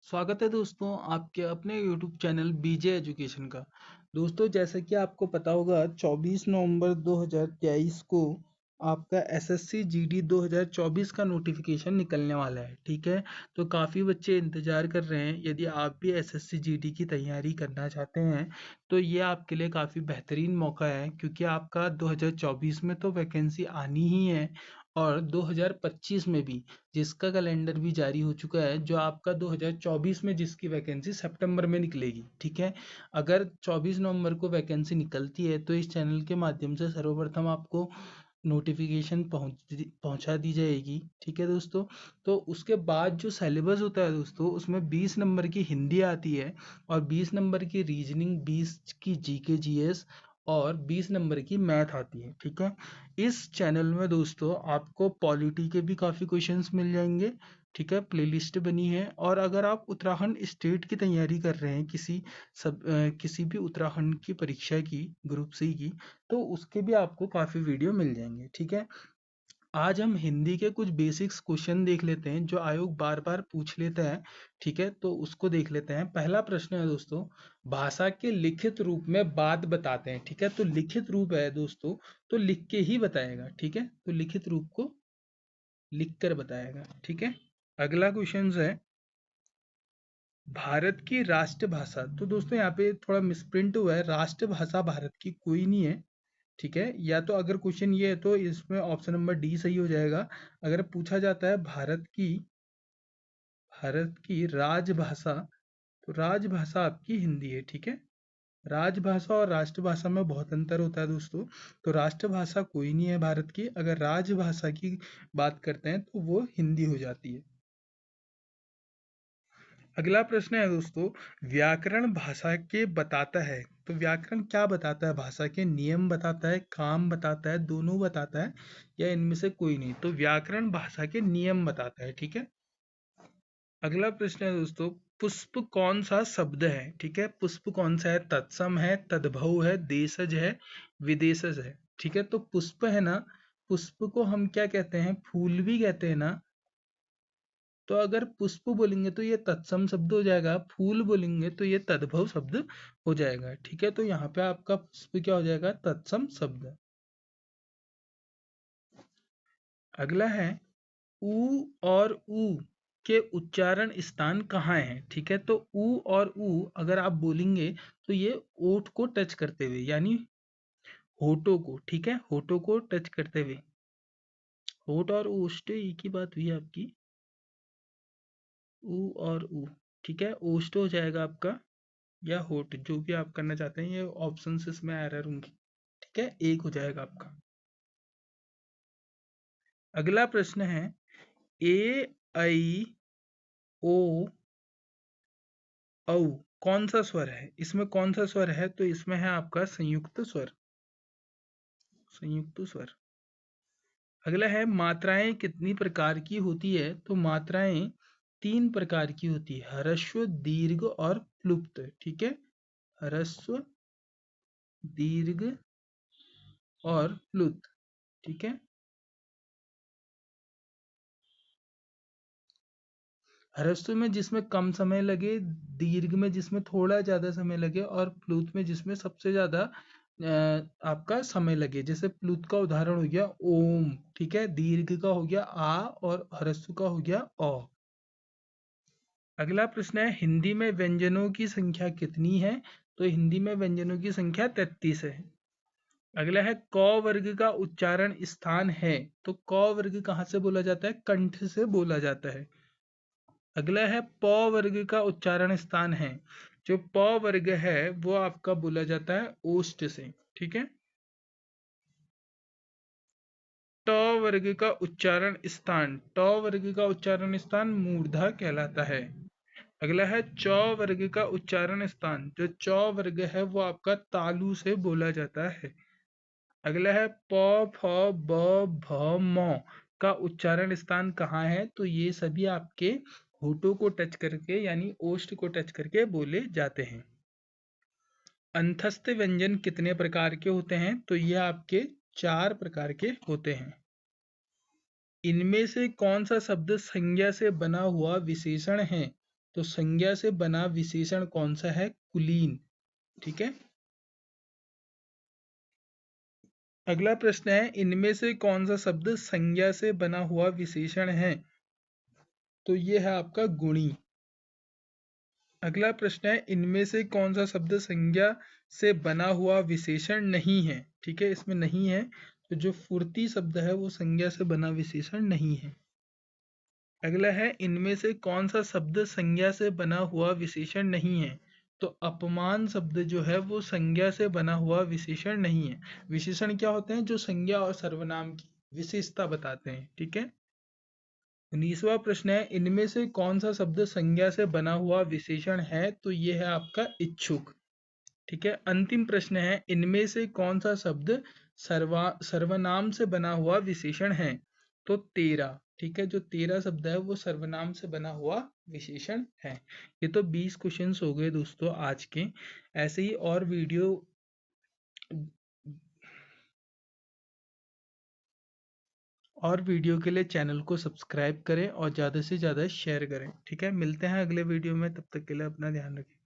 स्वागत है दोस्तों आपके अपने YouTube चैनल बीजे एजुकेशन का। दोस्तों जैसा कि आपको पता होगा 24 नवंबर 2023 को आपका एसएससी जीडी 2024 का नोटिफिकेशन निकलने वाला है। ठीक है, तो काफ़ी बच्चे इंतज़ार कर रहे हैं। यदि आप भी एसएससी जीडी की तैयारी करना चाहते हैं तो ये आपके लिए काफ़ी बेहतरीन मौका है, क्योंकि आपका 2024 में तो वैकेंसी आनी ही है और 2025 में भी, जिसका कैलेंडर भी जारी हो चुका है, जो आपका 2024 में जिसकी वैकेंसी सितंबर में निकलेगी। ठीक है, अगर 24 नवंबर को वैकेंसी निकलती है तो इस चैनल के माध्यम से सर्वप्रथम आपको नोटिफिकेशन पहुंचा दी जाएगी। ठीक है दोस्तों, तो उसके बाद जो सिलेबस होता है दोस्तों, उसमें 20 नंबर की हिंदी आती है और 20 नंबर की रीजनिंग, 20 की जीके जीएस और 20 नंबर की मैथ आती है। ठीक है, इस चैनल में दोस्तों आपको पॉलिटी के भी काफ़ी क्वेश्चंस मिल जाएंगे। ठीक है, प्लेलिस्ट बनी है। और अगर आप उत्तराखंड स्टेट की तैयारी कर रहे हैं, किसी भी उत्तराखंड की परीक्षा की, ग्रुप सी की, तो उसके भी आपको काफ़ी वीडियो मिल जाएंगे। ठीक है, आज हम हिंदी के कुछ बेसिक्स क्वेश्चन देख लेते हैं जो आयोग बार बार पूछ लेता है। ठीक है, तो उसको देख लेते हैं। पहला प्रश्न है दोस्तों, भाषा के लिखित रूप में बात बताते हैं। ठीक है, तो लिखित रूप है दोस्तों, तो लिख के ही बताएगा। ठीक है, तो लिखित रूप को लिख कर बताएगा। ठीक है, अगला क्वेश्चन है, भारत की राष्ट्रभाषा। तो दोस्तों यहाँ पे थोड़ा मिसप्रिंट हुआ है, राष्ट्रभाषा भारत की कोई नहीं है। ठीक है, या तो अगर क्वेश्चन ये है तो इसमें ऑप्शन नंबर डी सही हो जाएगा। अगर पूछा जाता है भारत की राजभाषा, तो राजभाषा आपकी हिंदी है। ठीक है, राजभाषा और राष्ट्रभाषा में बहुत अंतर होता है दोस्तों। तो राष्ट्रभाषा कोई नहीं है भारत की। अगर राजभाषा की बात करते हैं तो वो हिंदी हो जाती है। अगला प्रश्न है दोस्तों, व्याकरण भाषा के बताता है। तो व्याकरण क्या बताता है? भाषा के नियम बताता है, काम बताता है, दोनों बताता है, या इनमें से कोई नहीं? तो व्याकरण भाषा के नियम बताता है। ठीक है, अगला प्रश्न है दोस्तों, पुष्प कौन सा शब्द है? ठीक है, पुष्प कौन सा है? तत्सम है, तद्भव है, देशज है, विदेशज है। ठीक है, तो पुष्प है ना, पुष्प को हम क्या कहते हैं? फूल भी कहते हैं ना। तो अगर पुष्प बोलेंगे तो ये तत्सम शब्द हो जाएगा, फूल बोलेंगे तो ये तद्भव शब्द हो जाएगा। ठीक है, तो यहाँ पे आपका पुष्प क्या हो जाएगा? तत्सम शब्द। अगला है, ऊ और ऊ के उच्चारण स्थान कहाँ है? ठीक है, तो ऊ और ऊ अगर आप बोलेंगे तो ये ओठ को टच करते हुए, यानी होठों को। ठीक है, होठों को टच करते हुए। होठ और ओष्ठ एक ही बात हुई आपकी, ऊ और ऊ। ठीक है, ओष्ठ हो जाएगा आपका, या होठ, जो भी आप करना चाहते हैं। ये ऑप्शन इसमें एरर होंगी। ठीक है, एक हो जाएगा आपका। अगला प्रश्न है, ए आई ओ औ कौन सा स्वर है? इसमें कौन सा स्वर है? तो इसमें है आपका संयुक्त स्वर, संयुक्त स्वर। अगला है, मात्राएं कितनी प्रकार की होती है? तो मात्राएं 3 प्रकार की होती है, ह्रस्व, दीर्घ और प्लुप्त। ठीक है, ह्रस्व, दीर्घ और प्लुप्त। ठीक है, ह्रस्व में जिसमें कम समय लगे, दीर्घ में जिसमें थोड़ा ज्यादा समय लगे, और प्लुत में जिसमें सबसे ज्यादा आपका समय लगे। जैसे प्लुत का उदाहरण हो गया ओम। ठीक है, दीर्घ का हो गया आ, और ह्रस्व का हो गया औ। अगला प्रश्न है, हिंदी में व्यंजनों की संख्या कितनी है? तो हिंदी में व्यंजनों की संख्या 33 है। अगला है, क वर्ग का उच्चारण स्थान है। तो क वर्ग कहाँ से बोला जाता है? कंठ से बोला जाता है। अगला है, प वर्ग का उच्चारण स्थान है। जो प वर्ग है वो आपका बोला जाता है ओष्ठ से। ठीक है, ट वर्ग का उच्चारण स्थान, ट वर्ग का उच्चारण स्थान मूर्धा कहलाता है। अगला है, च वर्ग का उच्चारण स्थान, जो च वर्ग है वो आपका तालु से बोला जाता है। अगला है, प फ ब भ म का उच्चारण स्थान कहाँ है? तो ये सभी आपके होठों को टच करके, यानी ओष्ठ को टच करके बोले जाते हैं। अंतस्थ व्यंजन कितने प्रकार के होते हैं? तो ये आपके 4 प्रकार के होते हैं। इनमें से कौन सा शब्द संज्ञा से बना हुआ विशेषण है? तो संज्ञा से बना विशेषण कौन सा है? कुलीन। ठीक है। अगला प्रश्न है, इनमें से कौन सा शब्द संज्ञा से बना हुआ विशेषण है? तो ये है आपका गुणी। अगला प्रश्न है, इनमें से कौन सा शब्द संज्ञा से बना हुआ विशेषण नहीं है? ठीक है, इसमें नहीं है, तो जो फुर्ती शब्द है वो संज्ञा से बना विशेषण नहीं है। अगला है, इनमें से कौन सा शब्द संज्ञा से बना हुआ विशेषण नहीं है? तो अपमान शब्द जो है वो संज्ञा से बना हुआ विशेषण नहीं है। विशेषण क्या होते हैं? जो संज्ञा और सर्वनाम की विशेषता बताते हैं। ठीक है। 19वां प्रश्न है, इनमें से कौन सा शब्द संज्ञा से बना हुआ विशेषण है? तो ये है आपका इच्छुक। ठीक है। अंतिम प्रश्न है, इनमें से कौन सा शब्द सर्वनाम से बना हुआ विशेषण है? तो तेरा। ठीक है, जो तेरा शब्द है वो सर्वनाम से बना हुआ विशेषण है। ये तो 20 क्वेश्चंस हो गए दोस्तों आज के। ऐसे ही और वीडियो के लिए चैनल को सब्सक्राइब करें और ज़्यादा से ज़्यादा शेयर करें। ठीक है, मिलते हैं अगले वीडियो में, तब तक के लिए अपना ध्यान रखें।